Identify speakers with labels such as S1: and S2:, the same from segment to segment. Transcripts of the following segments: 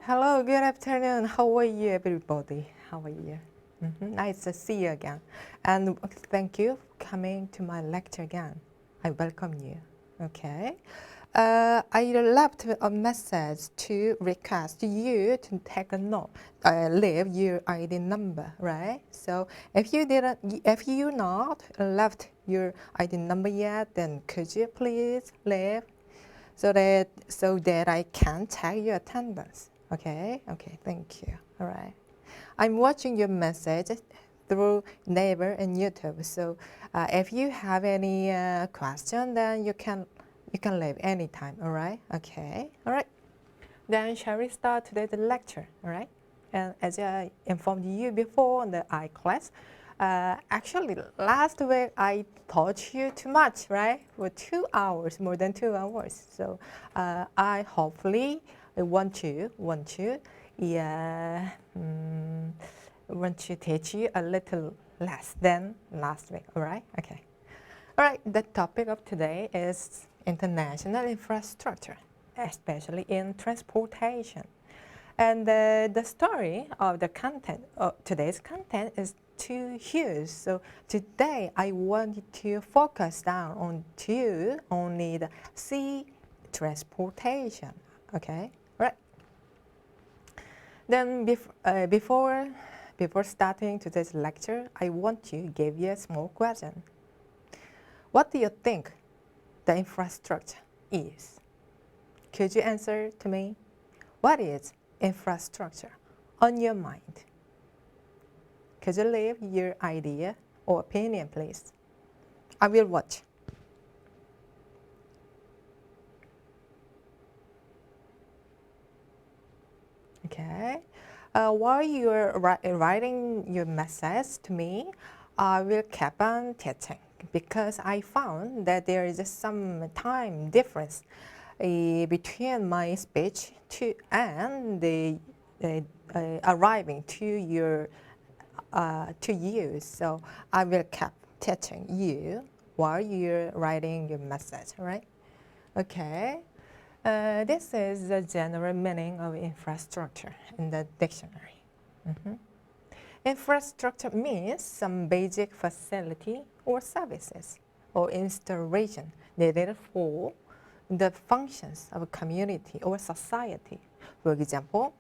S1: Hello, good afternoon. How are you, everybody? How are you? Nice to see you again. And thank you for coming to my lecture again. I welcome you. Okay. I left a message to request you to take a note, leave your ID number, right? So if you not left your ID number yet, then could you please leave so that I can check your attendance. Okay, thank you. All right. I'm watching your message through Naver and YouTube. So if you have any question, then you can leave anytime. All right. Okay. All right. Then shall we start today's lecture? All right. And as I informed you before in the I class, actually last week I taught you too much, right? For 2 hours, more than 2 hours. So I hopefully want to teach you a little less than last week. All right? Okay. All right. The topic of today is international infrastructure, especially in transportation. And the story of the content of today's content is too huge. So today I want to focus down on only the sea transportation. Okay, right? Then before starting today's lecture, I want to give you a small question. What do you think the infrastructure is? Could you answer to me? What is infrastructure on your mind? Could you leave your idea or opinion, please? I will watch. Okay. While you're writing your message to me, I will keep on teaching because I found that there is some time difference between my speech and the arriving to you. So I will keep teaching you while you're writing your message, right? Okay. This is the general meaning of infrastructure in the dictionary. Infrastructure means some basic facility or services or installation needed for the functions of a community or society. For example,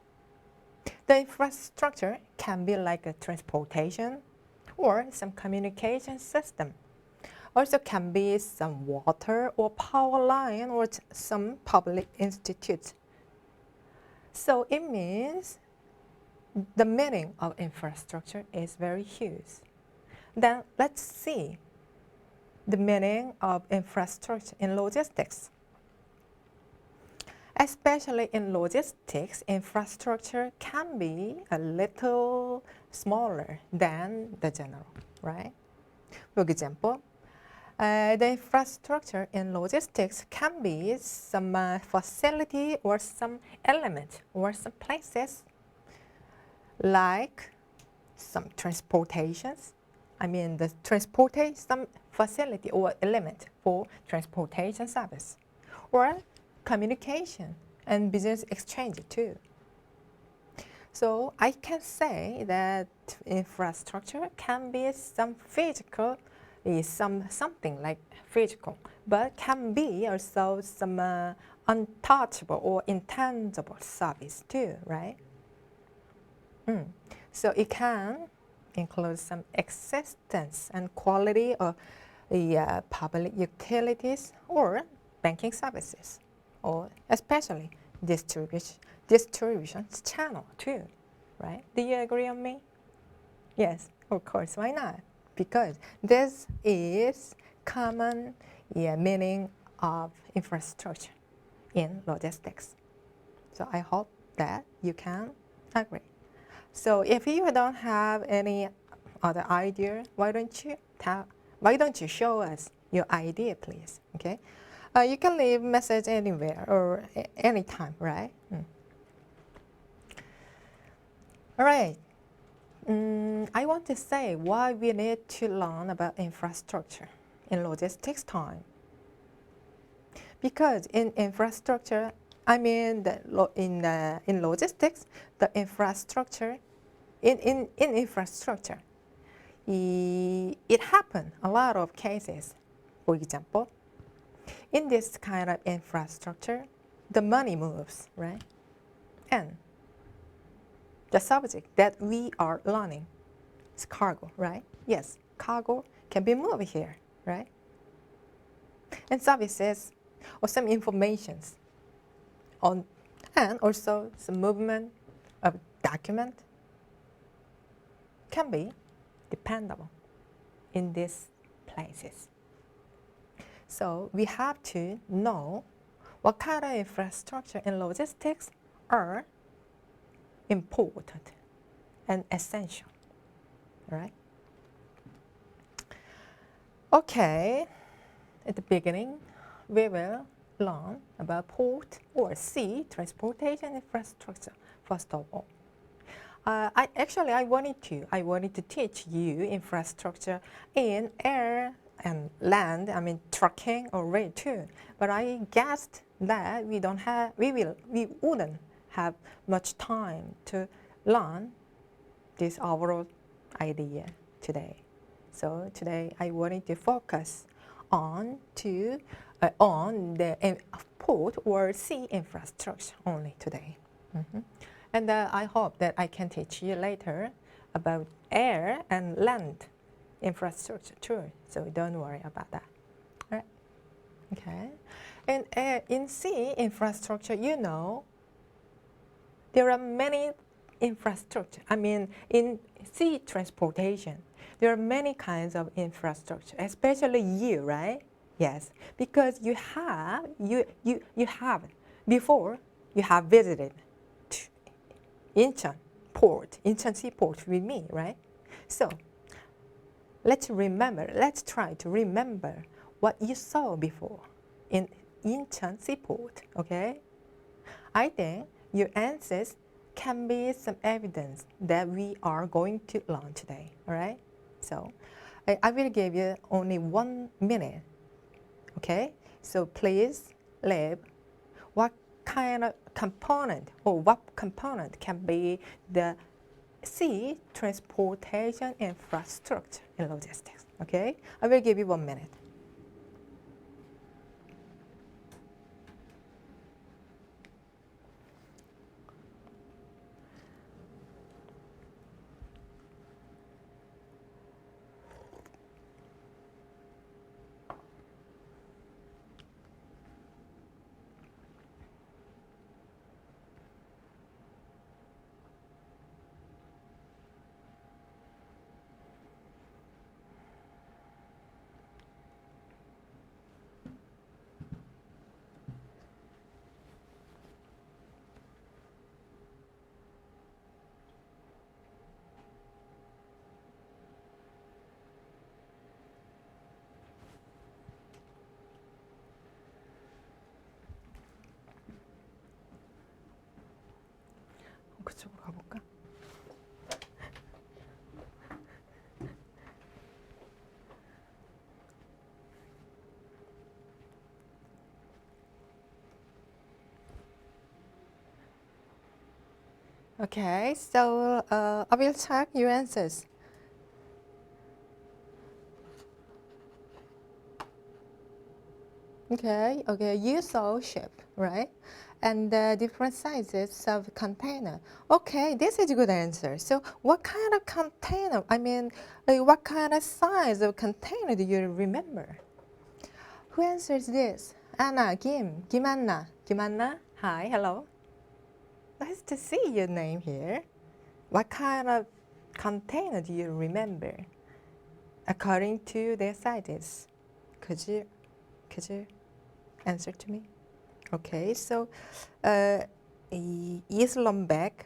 S1: the infrastructure can be like a transportation or some communication system. Also can be some water or power line or some public institute. So it means the meaning of infrastructure is very huge. Then let's see the meaning of infrastructure in logistics. Especially in logistics, infrastructure can be a little smaller than the general, right? For example, the infrastructure in logistics can be some facility or some element or some places like some transportations. I mean the transportation, some facility or element for transportation service or communication and business exchange too. So I can say that infrastructure can be some physical, something like physical, but can be also some untouchable or intangible service too, right? So it can include some existence and quality of the public utilities or banking services, or especially distribution channel too, right? Do you agree on me? Yes, of course. Why not? Because this is common meaning of infrastructure in logistics. So I hope that you can agree. So if you don't have any other idea, why don't you show us your idea, please? Okay, you can leave message anywhere or anytime, right? All right. I want to say why we need to learn about infrastructure in logistics time. Because in infrastructure, I mean, in logistics, the infrastructure, in infrastructure, it happened a lot of cases. For example, in this kind of infrastructure, the money moves, right? And the subject that we are learning is cargo, right? Yes, cargo can be moved here, right? And services or some informations on, and also some movement of document can be dependable in these places. So we have to know what kind of infrastructure and logistics are important and essential, right? Okay, at the beginning, we will learn about port or sea transportation infrastructure, first of all. I wanted to teach you infrastructure in air and land, I mean trucking or rail too. But I guessed that we wouldn't have much time to learn this overall idea today. So today I wanted to focus on the port or sea infrastructure only today. And I hope that I can teach you later about air and land infrastructure too. So don't worry about that. All right? Okay. And in sea infrastructure, you know, there are many infrastructure. I mean, in sea transportation, there are many kinds of infrastructure, especially you, right? Yes, because you have before you have visited Incheon port, Incheon seaport with me, right? So let's try to remember what you saw before in Incheon seaport, okay? I think your answers can be some evidence that we are going to learn today, all right? So I will give you only 1 minute, okay? So please leave what kind of component or what component can be the sea transportation infrastructure and logistics, okay? I will give you 1 minute. 그쪽으로 가볼까? Okay, so I will check your answers. Okay, you saw ship, right? And different sizes of container. Okay, this is a good answer. So what kind of container, what kind of size of container do you remember? Who answers this? Anna, Kim Anna. Kim Anna, hi, hello. Nice to see your name here. What kind of container do you remember according to their sizes? Could you answer to me? Okay, so Islam Beck,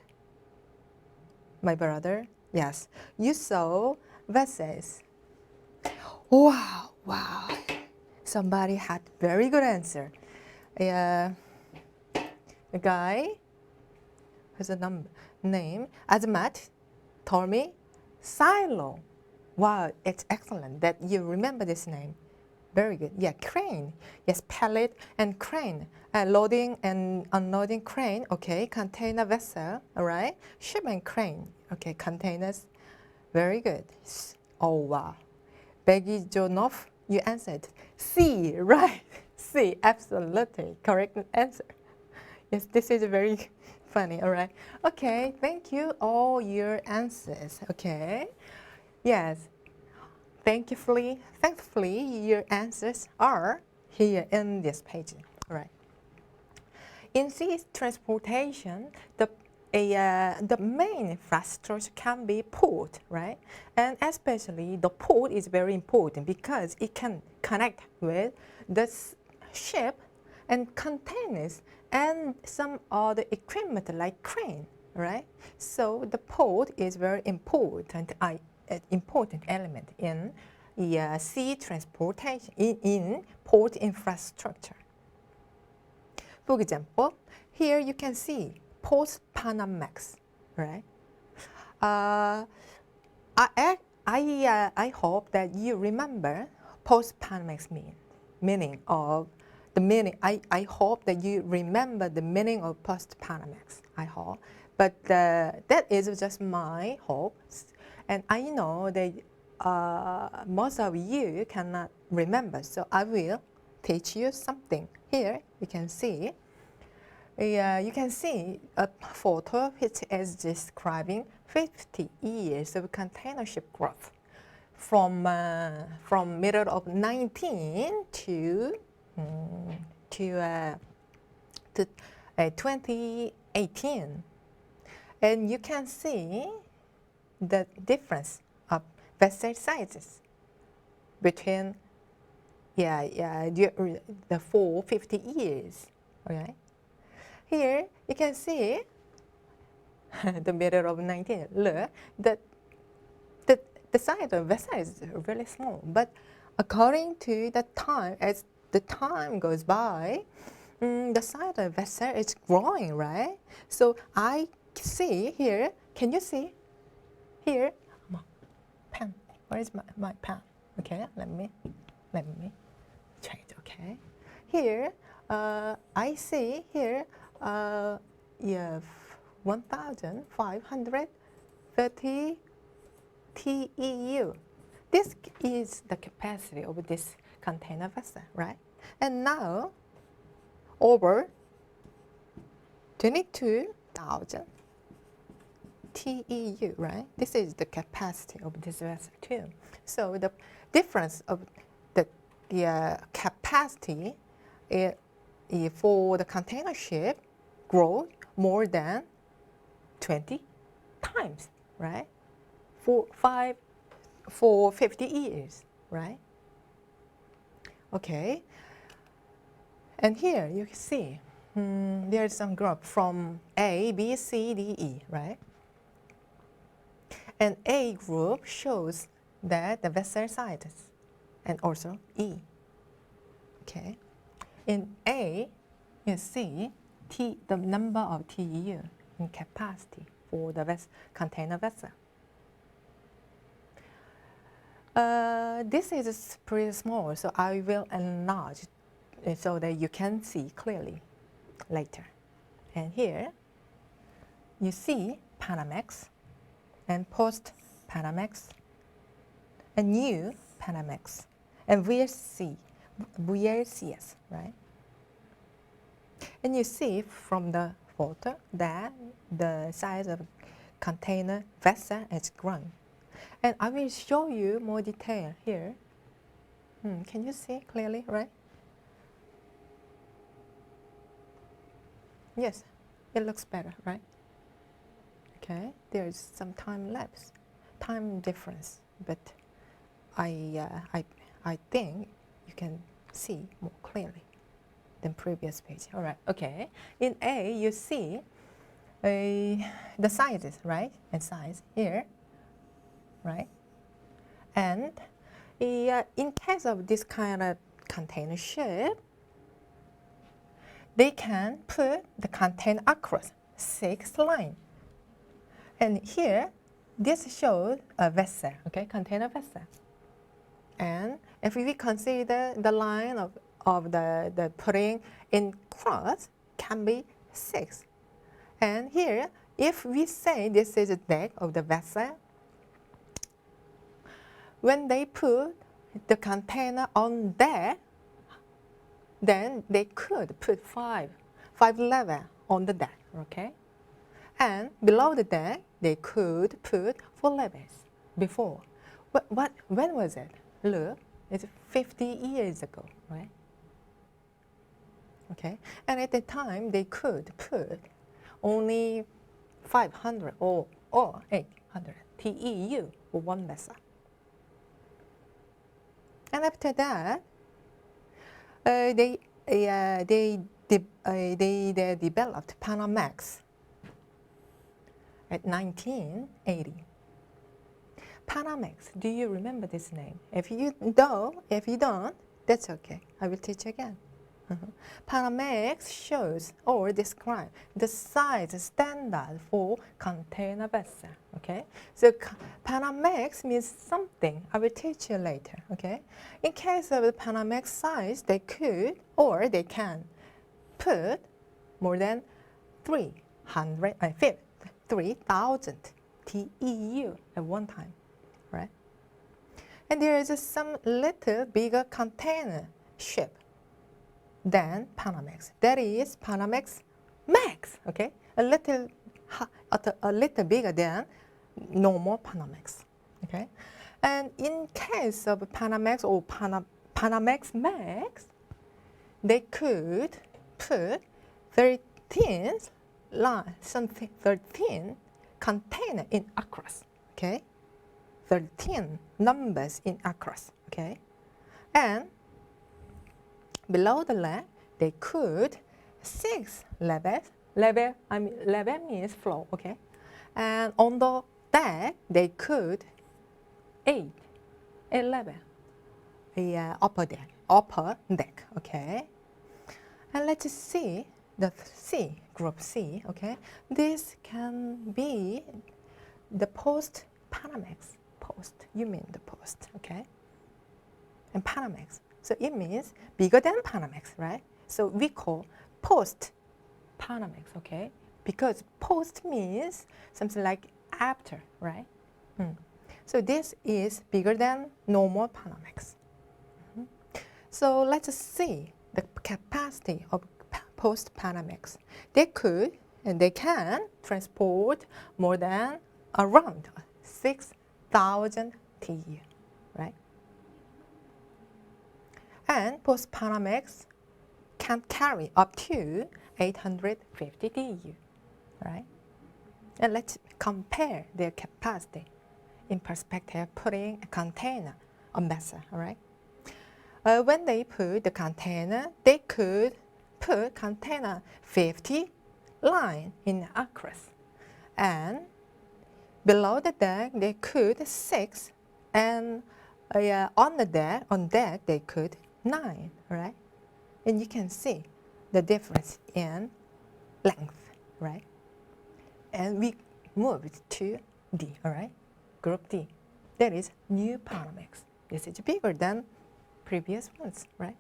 S1: my brother, yes, you saw vessels. Wow, somebody had very good answer. A guy who's a name, Azmat, told me Silo. Wow, it's excellent that you remember this name. Very good. Yeah, crane. Yes, pallet and crane. Loading and unloading crane. Okay, container vessel. All right. Ship and crane. Okay, containers. Very good. Oh, wow. Baggage enough? You answered C, right? C, absolutely. Correct answer. Yes, this is very funny. All right. Okay, thank you. All your answers. Okay. Yes. Thankfully, your answers are here in this page. All right. In sea transportation, the main infrastructure can be port, right? And especially the port is very important because it can connect with the ship and containers and some other equipment like crane, right? So the port is very important, important element in sea transportation, in port infrastructure. For example, here you can see post-Panamax, right? I hope that you remember post-Panamax meaning of the meaning. I hope that you remember the meaning of post-Panamax. I hope, but that is just my hope, and I know that most of you cannot remember. So I will teach you something. Here you can see. You can see a photo which is describing 50 years of container ship growth from middle of 19 to 2018, and you can see the difference of vessel sizes between the 50 years. Okay. Here you can see the middle of 19. Look, the size of vessel is really small, but according to the time, as the time goes by, the size of vessel is growing, right? So I see here. Can you see here? Pen. Where is my pen? Okay, let me change. Okay, here I see here. 1,530 TEU. This is the capacity of this container vessel, right? And now, over 22,000 TEU, right? This is the capacity of this vessel too. So the difference of the capacity for the container ship grow more than 20 times, right? For 50 years, right? Okay. And here you can see there's some group from A, B, C, D, E, right? And A group shows that the vessel sizes, and also E. Okay. In A, you see the number of TEU in capacity for the container vessel. This is pretty small, so I will enlarge so that you can see clearly later. And here, you see Panamax and post-Panamax, a new Panamax, and VLCS, right? And you see from the photo that the size of container vessel has grown. And I will show you more detail here. Can you see clearly, right? Yes, it looks better, right? Okay, there is some time difference, but I think you can see more clearly than previous page. All right, okay. In A, you see the sizes, right? And size here, right? And in case of this kind of container ship, they can put the container across 6 lines. And here, this shows a vessel, okay, container vessel. And if we consider the line of the putting in cross can be 6. And here, if we say this is the deck of the vessel, when they put the container on deck, then they could put five levels on the deck, okay? And below the deck, they could put 4 levels before. When was it? Look, it's 50 years ago, right? Okay, and at the time, they could put only 500 or 800 TEU for one vessel. And after that, they developed Panamax at 1980. Panamax, do you remember this name? If you don't, that's okay. I will teach again. Panamax shows or describes the size standard for container vessel. Okay, so Panamax means something. I will teach you later. Okay, in case of the Panamax size, they could or they can put more than 3,000 TEU at one time, right? And there is some little bigger container ship than Panamax. That is Panamax Max, okay? A little bigger than normal Panamax, okay? And in case of Panamax or Panamax Max, they could put 13 container in across, okay? 13 numbers in across, okay? And below the leg, they could 6 levels. Level means floor, okay? And on the deck, they could 8 level. The upper deck, okay? And let's see the C, group C, okay? This can be the post-Panamax. You mean the post, okay? And Panamax. So it means bigger than Panamax, right? So we call post-Panamax, okay? Because post means something like after, right? So this is bigger than normal Panamax. So let's see the capacity of post-Panamax. They could and they can transport more than around 6,000 TEU, right? And post-Panamax can carry up to 850 TEU, right? And let's compare their capacity in perspective, putting a container on vessel, all right? When they put the container, they could put container 50 line in across. And below the deck, they could 6. And on deck, they could 9, right? And you can see the difference in length, right? And we moved to D, all right? Group D. That is new Panamax. This is bigger than previous ones, right?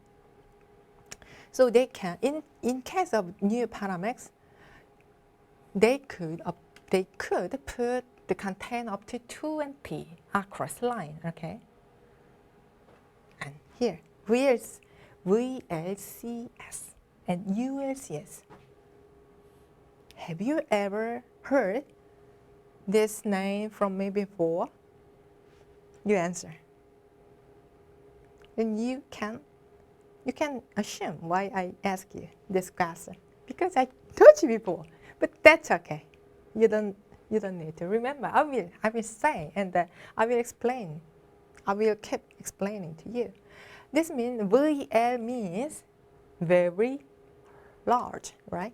S1: So they can, in case of new Panamax, they could put the container up to 20 across line, okay? And here, VLCS and ULCS. Have you ever heard this name from me before? You answer. Then you can assume why I ask you this question, because I told you before. But that's okay. You don't need to remember. I will say, and I will explain. I will keep explaining to you. This means VL means very large, right?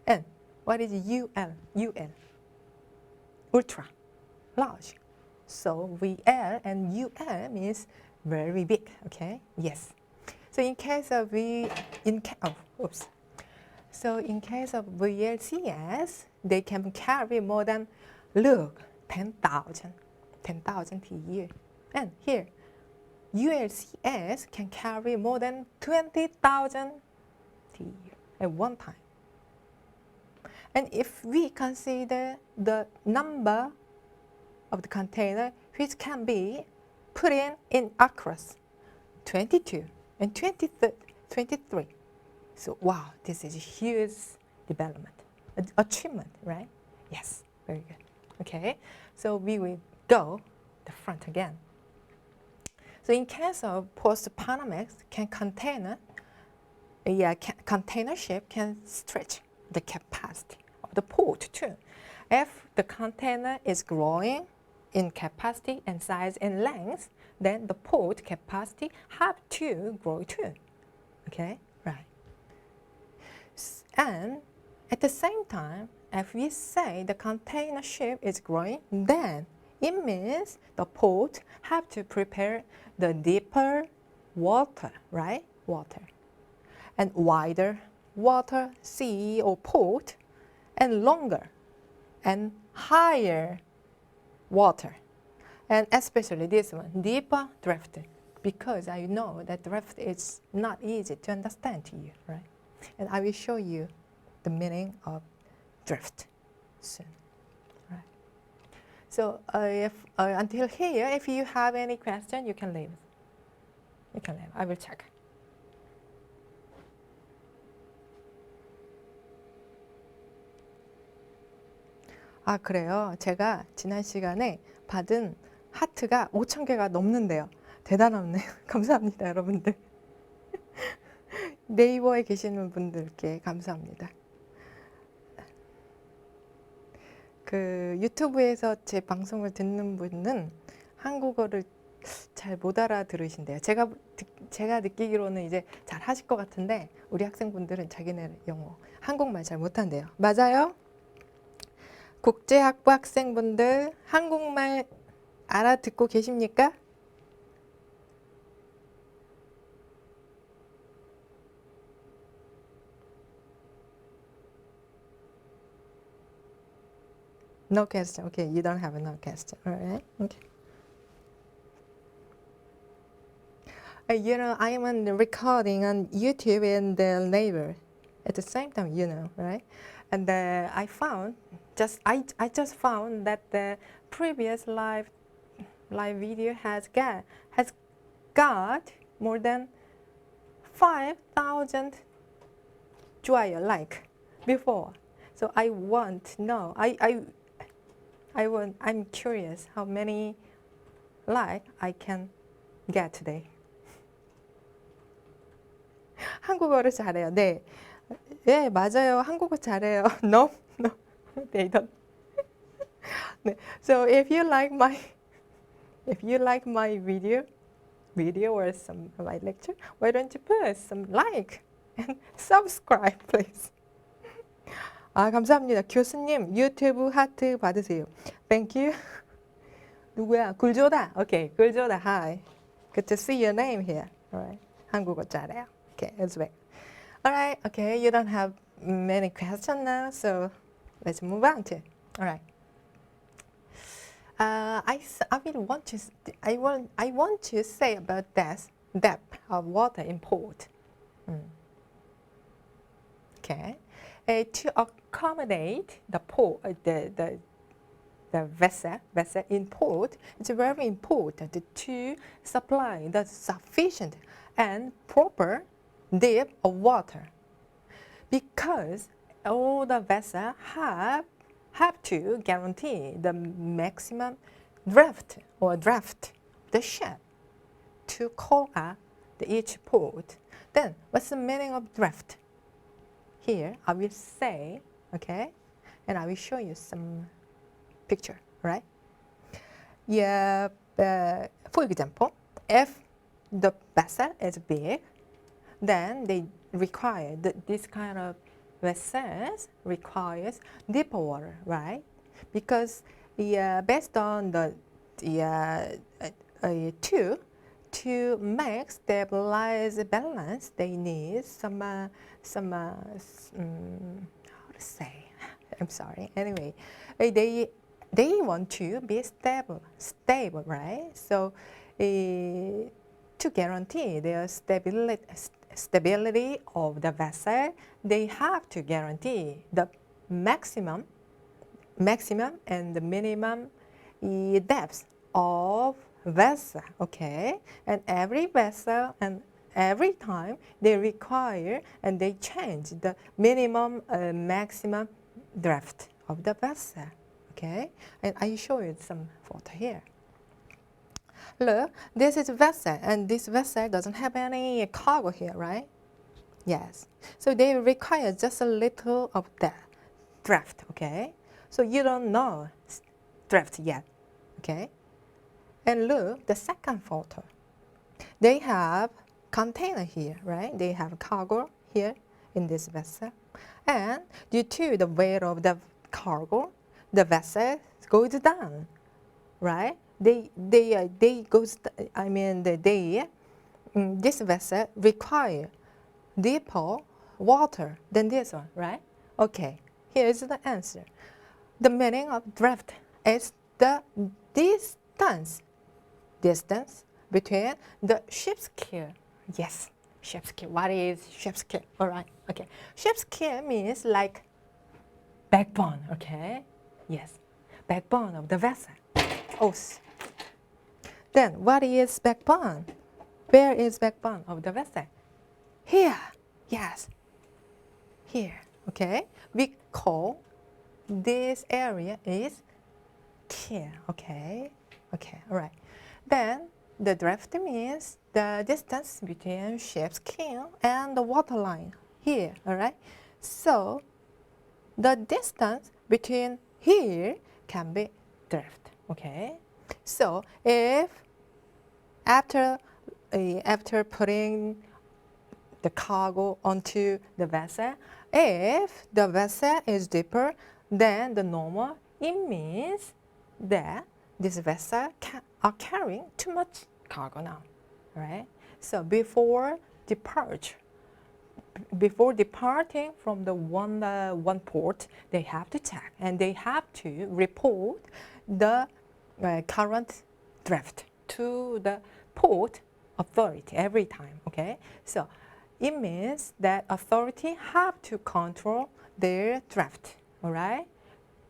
S1: And what is UL? UL, ultra large. So VL and UL means very big. Okay. Yes. So in case of So in case of VLCS, they can carry more than, look, 10,000 TEU. And here, ULCS can carry more than 20,000 TEU at one time. And if we consider the number of the container which can be put in across 22 and 23. So wow, this is a huge development, achievement, right? Yes, very good. Okay, so we will go the front again. So in case of post-Panamax, container ship can stretch the capacity of the port too. If the container is growing in capacity and size and length, then the port capacity have to grow too. Okay, right. And at the same time, if we say the container ship is growing, then it means the port have to prepare the deeper water, right? Water. And wider water, sea or port, and longer and higher water. And especially this one, deeper drift, because I know that drift is not easy to understand to you, right? And I will show you the meaning of drift soon, right? So until here, if you have any question, you can leave. You can leave. I will check. 아, 그래요? 제가 지난 시간에 받은 하트가 5,000개가 넘는데요. 대단하네요. 감사합니다, 여러분들. 네이버에 계시는 분들께 감사합니다. 그 유튜브에서 제 방송을 듣는 분은 한국어를 잘 못 알아들으신대요. 제가 느끼기로는 이제 잘 하실 것 같은데 우리 학생분들은 자기네 영어, 한국말 잘 못한대요. 맞아요? 국제학부 학생분들 한국말 알아듣고 계십니까? No question. Okay, you don't have a no question. All right. Okay. You know, I am on the recording on YouTube and the Naver at the same time. You know, right? And I found I just found that the previous live video has got more than 5,000 좋아요, like before. So I want to know. I'm curious how many like I can get today. 한국어를 잘해요. 네, 네 맞아요. 한국어 잘해요. No, they don't. 네. So if you like my video or some my lecture, why don't you put some like and subscribe, please. 아, 감사합니다. 교수님, 유튜브 하트 받으세요. Thank you. 누구야? 굴조다. Okay, 굴조다. Hi. Good to see your name here. Alright. 한국어 잘해요. Okay, it's back. Alright, okay, you don't have many questions now, so let's move on to. Alright. I want to say about this depth of water in port. Okay. To accommodate the port, the vessel in port, it's very important to supply the sufficient and proper depth of water, because all the vessels have to guarantee the maximum draft the ship to call up each port. Then what's the meaning of draft? Here I will say, okay, and I will show you some picture, right? Yeah, for example, if the vessel is big, then they require this kind of vessels requires deeper water, right? Because based on the to make stabilize balance, they need some how to say? I'm sorry. Anyway, they want to be stable, right? So to guarantee their stability of the vessel, they have to guarantee the maximum and the minimum depth of vessel, okay? And every vessel and every time they require and they change the minimum maximum depth of the vessel, okay? And I show you some photo here. Look, this is a vessel, and this vessel doesn't have any cargo here, right? Yes. So they require just a little of that draft, okay? So you don't know draft yet, okay? And look, the second photo. They have container here, right? They have cargo here in this vessel. And due to the weight of the cargo, the vessel goes down, right? This vessel require deeper water than this one, right? Okay, here's the answer. The meaning of draft is the distance between the ship's keel. Yes, ship's keel. What is ship's keel? All right, okay. Ship's keel means like backbone, okay? Yes, backbone of the vessel. Oh. Then what is backbone? Where is backbone of the vessel? Here, yes, here, okay? We call this area is keel, okay? Okay, all right. Then the draft means the distance between ship's keel and the waterline here, all right? So the distance between here can be draft, okay? So if after putting the cargo onto the vessel, if the vessel is deeper than the normal, it means that this vessel are carrying too much cargo now, right? So before departing from the one port, they have to check and they have to report the current draft to the port authority every time, okay? So it means that authority have to control their draft, all right,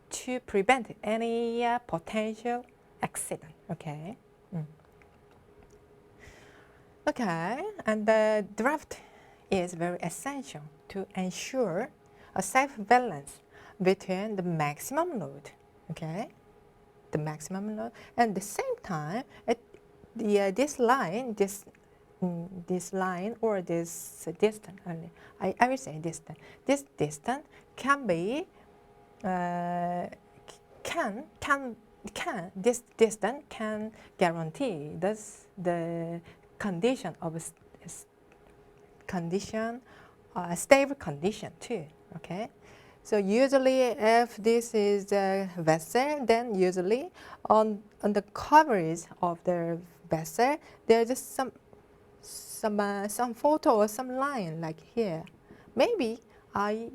S1: to prevent any potential accident, okay? Okay, and the draft is very essential to ensure a safe balance between the maximum load, okay? The maximum load, and at the same time, this line or this distance, I will say distance. This distance can be this distance can guarantee the condition of stable condition too. Okay, so usually if this is a vessel, then usually on the coverage of the vessel there's just some photo or some line like here. Maybe I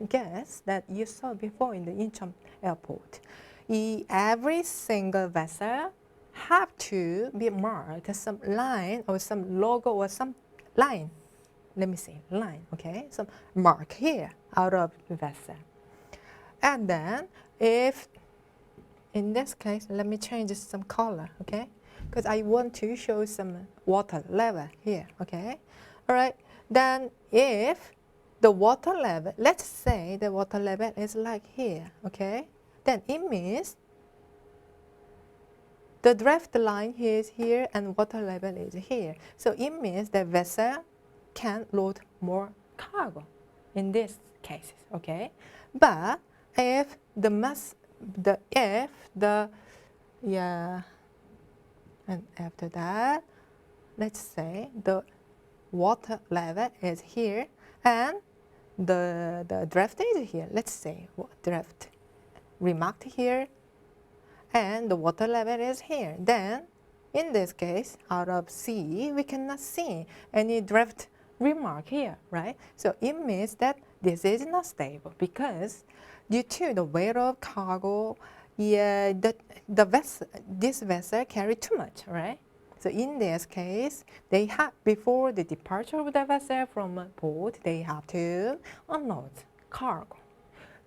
S1: guess that you saw before in the Incheon airport. Every single vessel have to be marked some line or some logo or some line. Let me say line, okay? Some mark here out of the vessel. And then if, in this case, let me change some color, okay? Because I want to show some water level here, okay? All right, then if the water level, let's say the water level is like here, okay? Then it means the draft line is here and water level is here. So it means the vessel can load more cargo in these cases, okay? But if and after that, let's say the water level is here and the draft is here. Let's say draft remarked here and the water level is here. Then in this case, out of sea, we cannot see any draft remark here, right? So it means that this is not stable because due to the weight of cargo, this vessel carry too much, right? So in this case, they have, before the departure of the vessel from a port, they have to unload cargo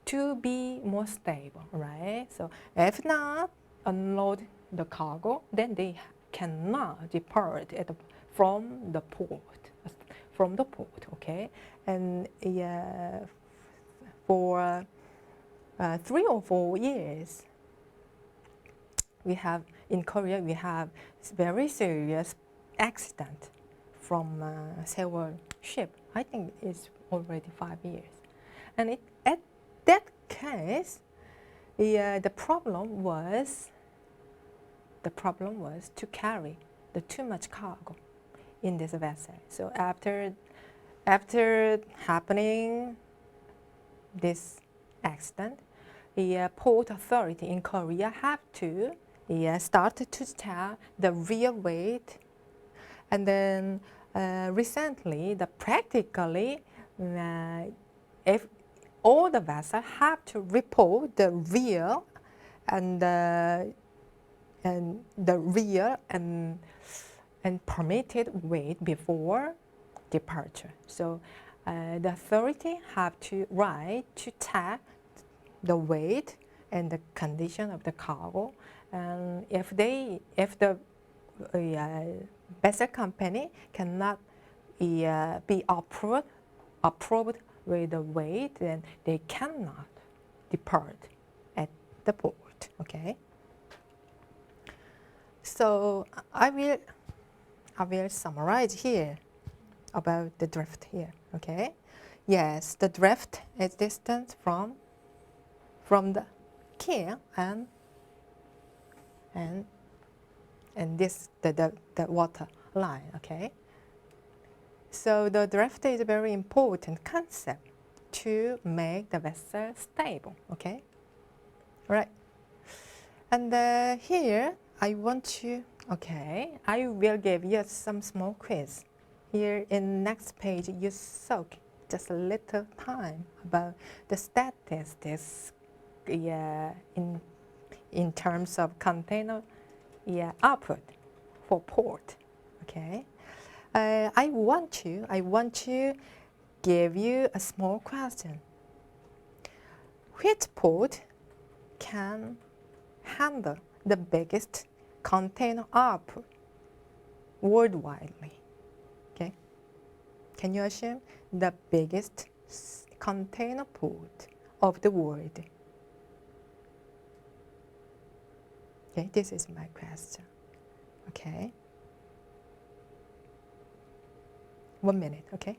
S1: to be more stable, right? So if not unload the cargo, then they cannot depart from the port, okay? And for 3 or 4 years, in Korea we have very serious accident from several ship. I think it's already 5 years, and at that case, the problem was to carry the too much cargo in this vessel. So after happening this accident, the port authority in Korea have to start to tell the real weight, and then recently, practically, if all the vessels have to report the real and permitted weight before departure. So the authority have to write to tag the weight and the condition of the cargo, and if the vessel company cannot be approved with the weight, then they cannot depart at the port. Okay. So I will summarize here about the drift here. Okay. Yes, the drift is distance from the keel and this the water line. Okay. So the drift is a very important concept to make the vessel stable. Okay. Right. And here I want to. Okay, I will give you some small quiz. Here in next page, you soak just a little time about the statistics in terms of container output for port. Okay, I want to give you a small question. Which port can handle the biggest container output worldwide? Okay, can you assume the biggest container port of the world? Okay, this is my question. Okay, 1 minute. Okay.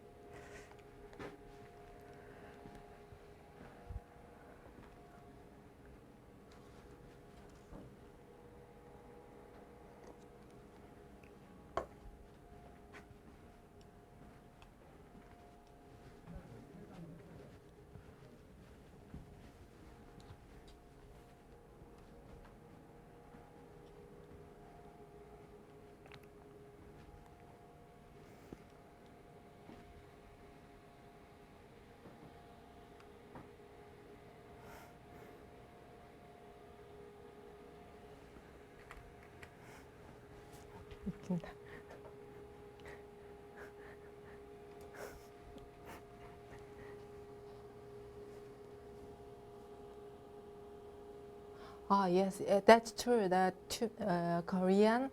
S1: Ah, yes, that's true. That Korean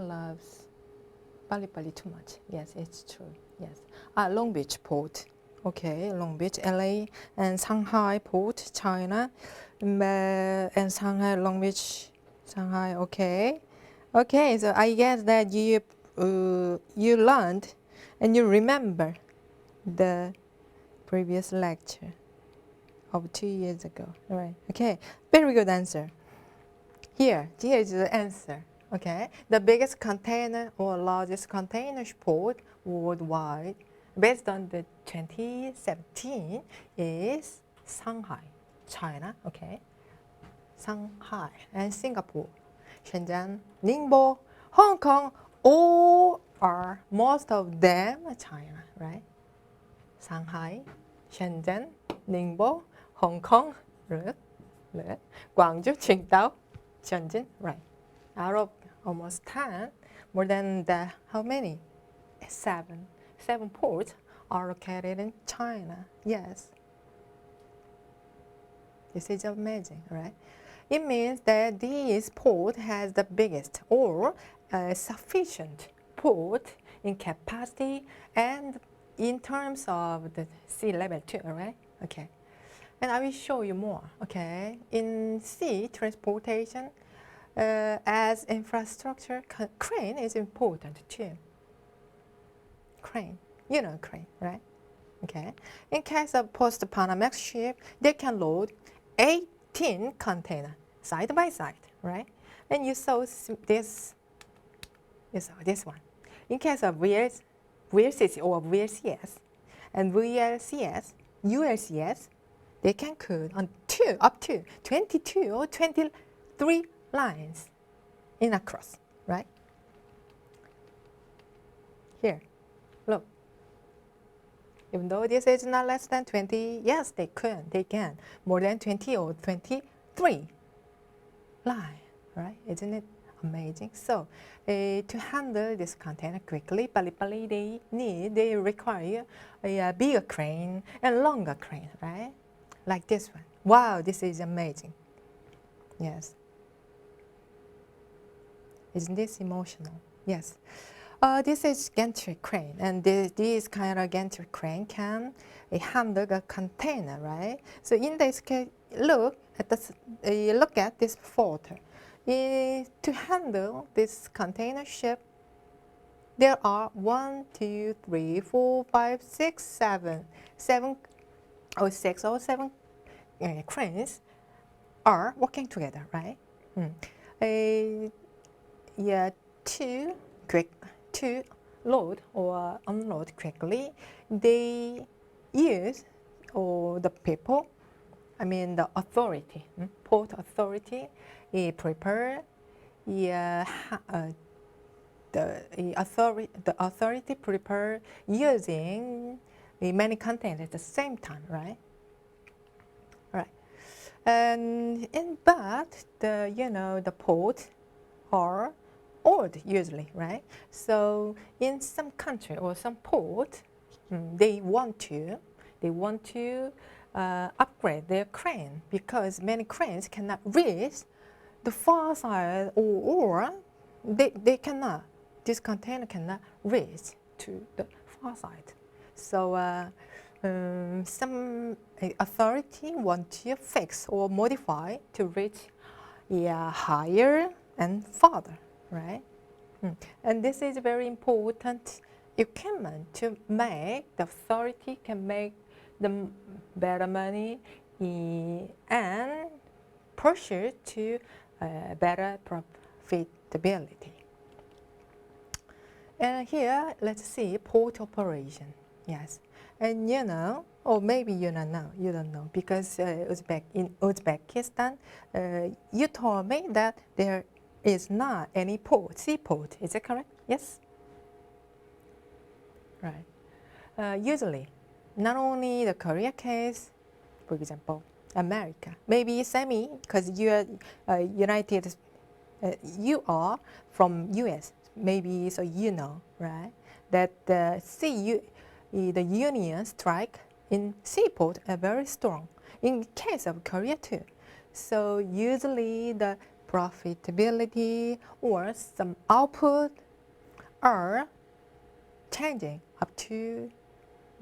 S1: loves 빨리빨리 too much. Yes, it's true. Yes. Long Beach port. Okay, Long Beach, LA, and Shanghai port, China, and Shanghai, Long Beach, Shanghai. Okay, okay. So I guess that you learned and you remember the previous lecture of 2 years ago. All right. Okay. Very good answer. Here is the answer. Okay. The biggest container or largest container port worldwide, based on the 2017, is Shanghai, China. Okay. Shanghai and Singapore, Shenzhen, Ningbo, Hong Kong, all are most of them China, right? Shanghai, Shenzhen, Ningbo, Hong Kong, Gwangju, Qingdao, Tianjin, right? Out of almost 10, more than the, how many? 7. 7 ports are located in China. Yes. This is amazing, right? It means that this port has the biggest or sufficient port in capacity and in terms of the sea level too, right? Okay. And I will show you more, okay? In sea transportation, as infrastructure, crane is important too. Crane, you know crane, right? Okay. In case of post-Panamax ship, they can load 18 containers side by side, right? And you saw this one. In case of VLCC or VLCS and VLCS, ULCS, they can code on up to 22 or 23 lines in a cross, right? Here, look. Even though this is not less than 20, yes, they can. More than 20 or 23 line, right? Isn't it amazing? So, to handle this container quickly, Pali they require a bigger crane and longer crane, right? Like this one. Wow, this is amazing. Yes. Isn't this emotional? Yes. This is gantry crane, and this kind of gantry crane can handle the container, right? So in this case, look at this photo. To handle this container ship, there are 1, 2, 3, 4, 5, 6, 7, 6 or 7 cranes are working together, right? Yeah, to load or unload quickly, they use, or the people, I mean the authority, port authority, prepare the authority prepare using many containers at the same time, right? Right. But the port are old usually, right? So in some country or some port, they want to upgrade their crane because many cranes cannot reach the far side, or they cannot. This container cannot reach to the far side. So some authority want to fix or modify to reach higher and farther, right? And this is very important equipment to make the authority can make the better money and pursue to better profitability. And here, let's see port operation. Yes, and or maybe you don't know because in Uzbekistan, you told me that there is not any seaport. Is it correct? Yes. Right. Usually, not only the Korea case, for example, America, maybe semi, because you are you are from U.S. Maybe so right? That the union strike in seaport are very strong. In case of Korea too. So usually the profitability or some output are changing up to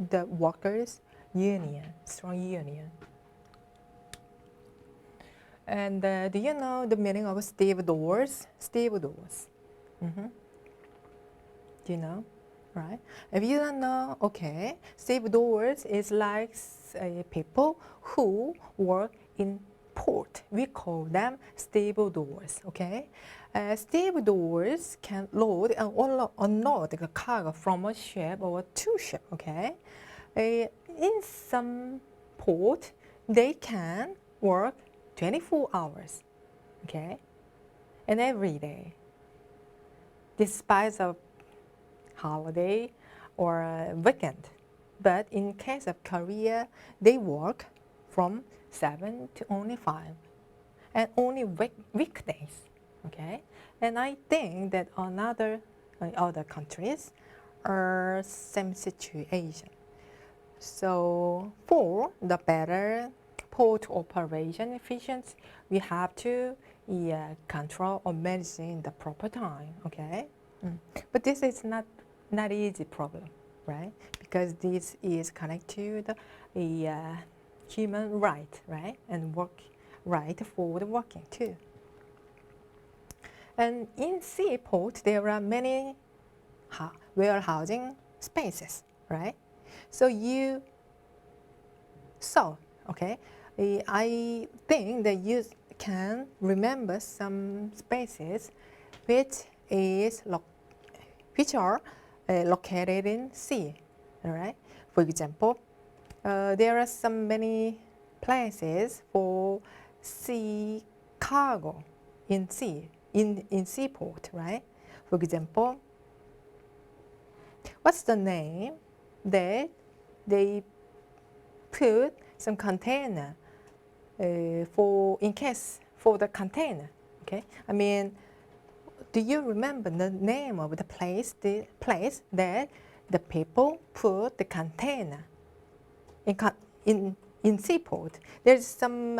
S1: the workers' union, strong union. And do you know the meaning of stevedores? Stevedores. Do you know? Right? If you don't know, okay, stevedores is like people who work in port. We call them stevedores, okay? Stevedores can load and unload the cargo from a ship or two ships, okay? In some port, they can work 24 hours, okay? And every day, despite of holiday or weekend. But in case of Korea, they work from 7 to only 5 and only weekdays, okay? And I think that other countries are same situation. So for the better port operation efficiency, we have to control or manage in the proper time. Okay, but this is not easy problem, right? Because this is connected to the human right, right, and work right for the working too. And in seaport, there are many warehousing spaces, right? So okay, I think that you can remember some spaces which are located in sea, all right? For example, there are some many places for sea cargo in seaport, right? For example, what's the name that they put some container for the container? Okay, I mean, do you remember the name of the place that the people put the container in seaport? There's some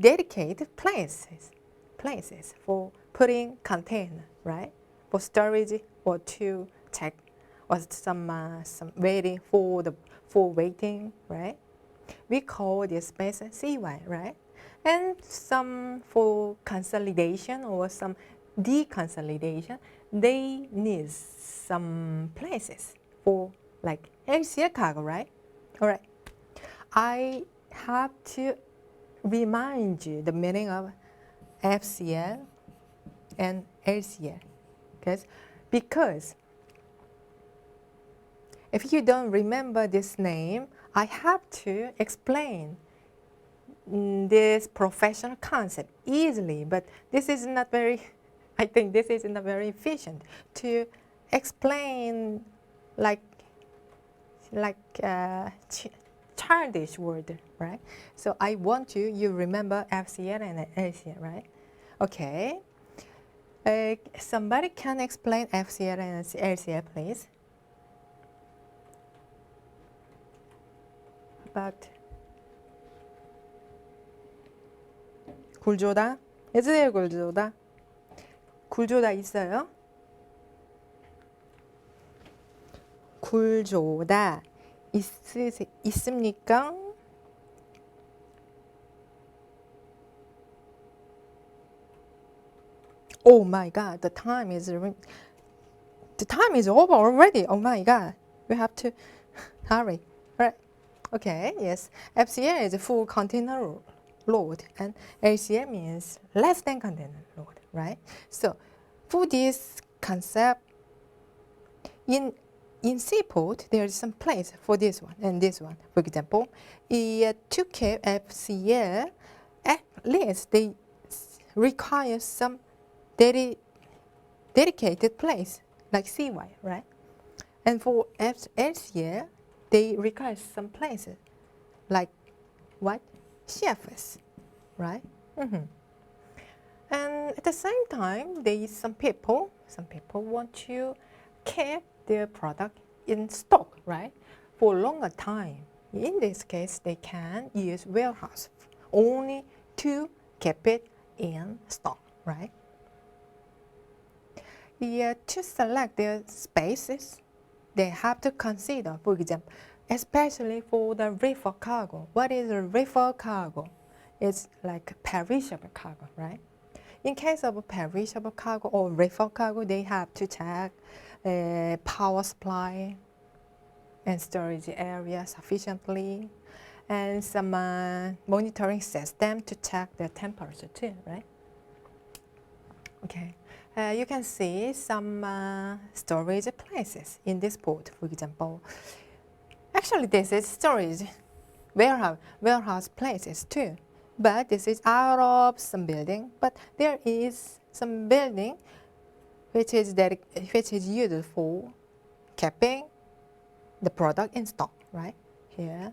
S1: dedicated places for putting container, right? For storage or to check or some waiting for waiting, right? We call this space CY, right? And some for consolidation or some deconsolidation, they need some places for like LCL cargo, right? All right. I have to remind you the meaning of FCL and LCL, because if you don't remember this name, I have to explain this professional concept easily, but this is not very, I think this is not very efficient to explain like childish word, right? So I want you remember FCL and LCL, right? Okay. Somebody can explain FCL and LCL, please? About 굴조다? SL 굴조다? 굴조다 있어요? 굴조다 있습니까? Oh my god, the time is over already. Oh my god, we have to hurry. Right? Okay, yes. FCL is full container load and LCL means less than container load, right? So for this concept, in seaport, there is some place for this one and this one. For example, to keep FCL, at least they require some dedicated place like CY, right? And for LCL, they require some places like what? CFS, right? And at the same time, there is some people want to keep their product in stock, right? For a longer time. In this case, they can use warehouse only to keep it in stock, right? To select their spaces, they have to consider, for example, especially for the reefer cargo. What is a reefer cargo? It's like perishable cargo, right? In case of a perishable cargo or reefer cargo, they have to check power supply and storage area sufficiently, and some monitoring system to check the temperature too, right? Okay. You can see some storage places in this port, for example. Actually, this is storage warehouse places too, but this is out of some building. But there is some building which is used for keeping the product in stock, right? Here,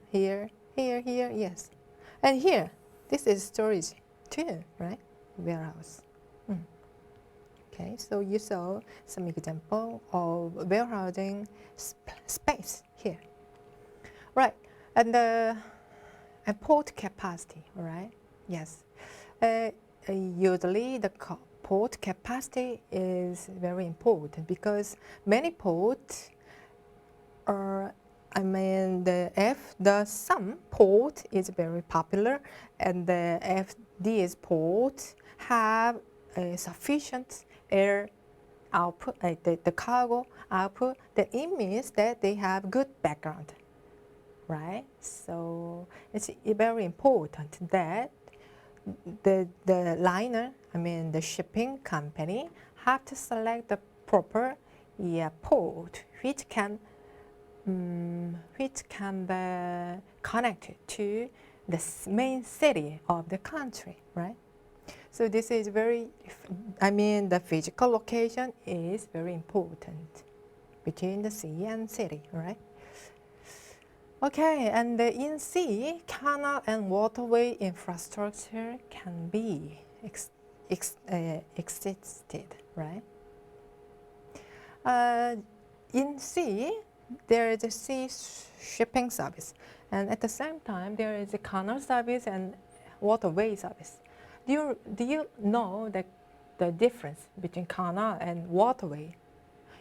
S1: yes, and here, this is storage too, right? warehouse. Okay, so you saw some example of warehousing space here. Right, and port capacity, right? Yes. Usually the port capacity is very important because many ports are, some port is very popular and if these ports have sufficient air output, the cargo output, then it means that they have good background, right? So it's very important that the liner, the shipping company, have to select the proper port which can be connected to the main city of the country, right? So this is the physical location is very important between the sea and city, right? Okay, and in sea, canal and waterway infrastructure can be existed, right? In sea, there is a sea shipping service, and at the same time, there is a canal service and waterway service. Do you know the difference between canal and waterway?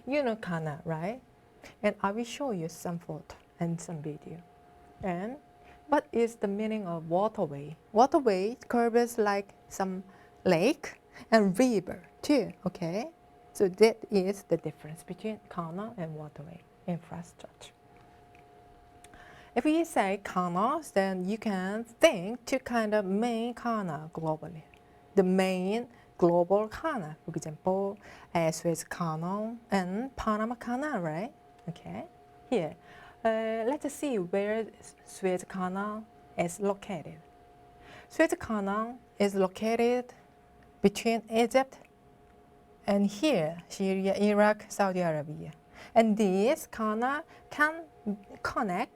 S1: You know canal, right? And I will show you some photo and some video. And what is the meaning of waterway? Waterway curves like some lake and river too, okay? So that is the difference between canal and waterway infrastructure. If we say canals, then you can think two kind of main canal globally. The main global canal, for example, Suez Canal and Panama Canal, right? Okay, here. Let's see where Suez Canal is located. Suez Canal is located between Egypt and here, Syria, Iraq, Saudi Arabia. And this canal can connect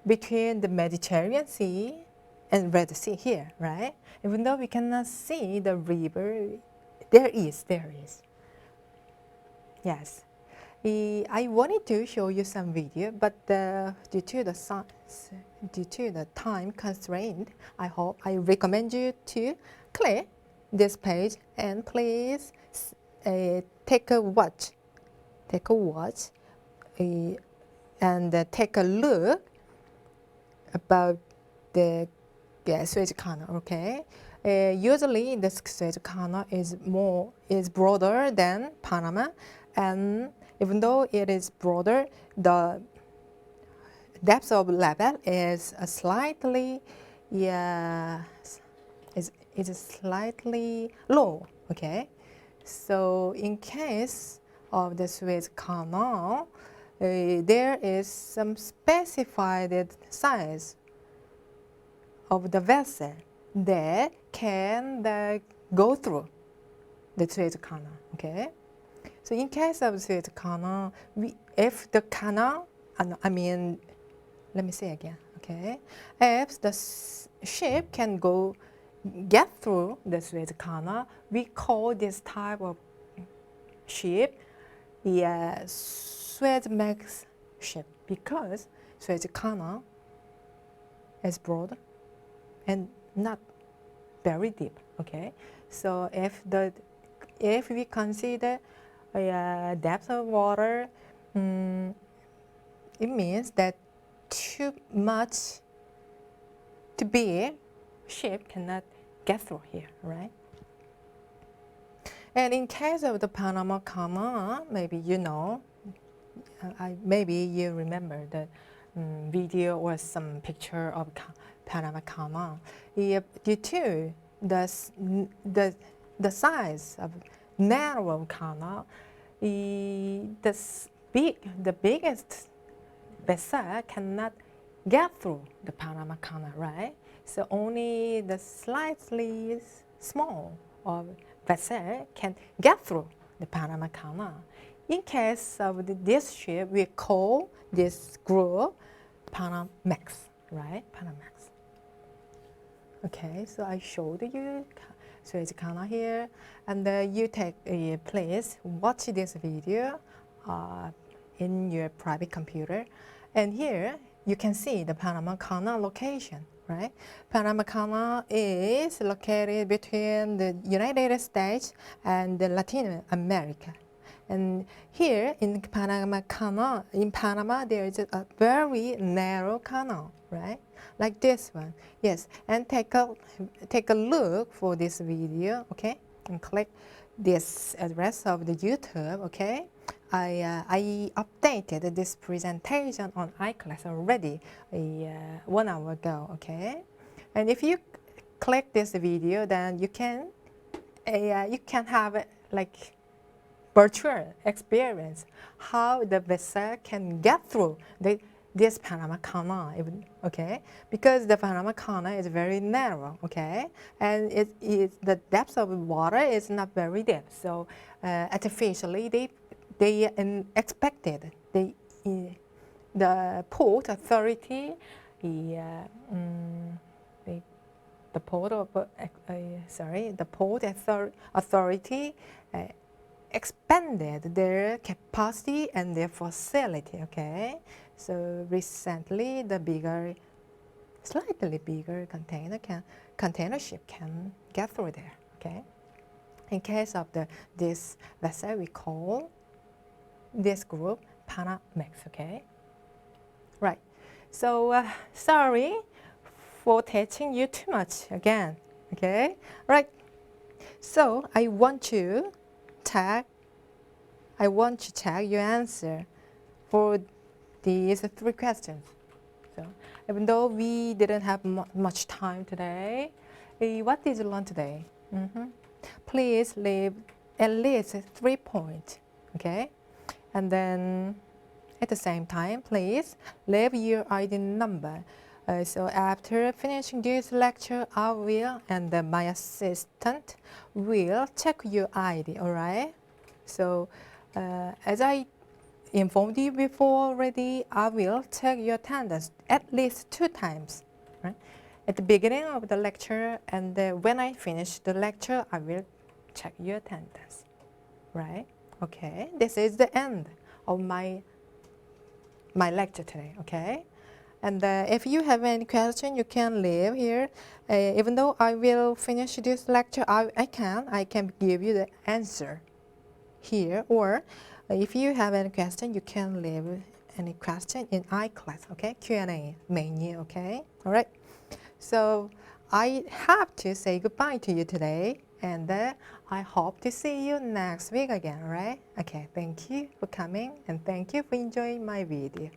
S1: between the Mediterranean Sea and Red Sea here, right? Even though we cannot see the river, there is. Yes. I wanted to show you some video, but due to the time constraint, I recommend you to click this page and please take a watch, and take a look about the Suez Canal. Okay, usually the Suez Canal is broader than Panama, and even though it is broader, the depth of level is slightly slightly low. Okay, so in case of the Suez Canal, there is some specified size of the vessel that can go through the Suez Canal. Okay, so in case of Suez Canal, if the canal, let me say again. Okay, if the ship can get through the Suez Canal, we call this type of ship Suezmax ship because Suez Canal is broad and not very deep. Okay, so if we consider depth of water, it means that too big ship cannot get through here, right? And in case of the Panama Canal, maybe you know, maybe you remember the video or some picture of Panama Canal. Due to the size of narrow canal, the biggest vessel cannot get through the Panama Canal, right? So only the slightly small vessel can get through the Panama Canal. In case of this ship, we call this group Panamax, right? Panamax. Okay, so I showed you Swedish Kana here. And you take, please watch this video in your private computer. And here you can see the Panama Canal location, right? Panama Canal is located between the United States and the Latin America. And here in Panama Canal, in Panama, there is a very narrow canal, right? Like this one, yes. And take a look for this video, okay? And click this address of the YouTube, okay? I updated this presentation on iClass already 1 hour ago, okay? And if you click this video, then you can have like virtual experience how the vessel can get through this Panama Canal, okay? Because the Panama Canal is very narrow, okay? And the depth of water is not very deep, so artificially they expected the port authority, the port authority expanded their capacity and their facility, okay? So recently, the slightly bigger container ship can get through there, okay? In case of this vessel, we call this group Panamax, okay? Right. So sorry for teaching you too much again, okay? Right. So I want to check your answer for these 3 questions. So even though we didn't have much time today, what did you learn today? Please leave at least 3 points, okay? And then at the same time, please leave your ID number. So after finishing this lecture, I will and my assistant will check your ID, all right? So as I informed you before already, I will check your attendance at least 2 times, right? At the beginning of the lecture, and when I finish the lecture, I will check your attendance, right? Okay, this is the end of my lecture today, okay? And if you have any question, you can leave here. Even though I will finish this lecture, I can give you the answer here. Or if you have any question, you can leave any question in iClass, okay? Q&A menu, okay? All right. So I have to say goodbye to you today, and I hope to see you next week again, all right? Okay, thank you for coming, and thank you for enjoying my video.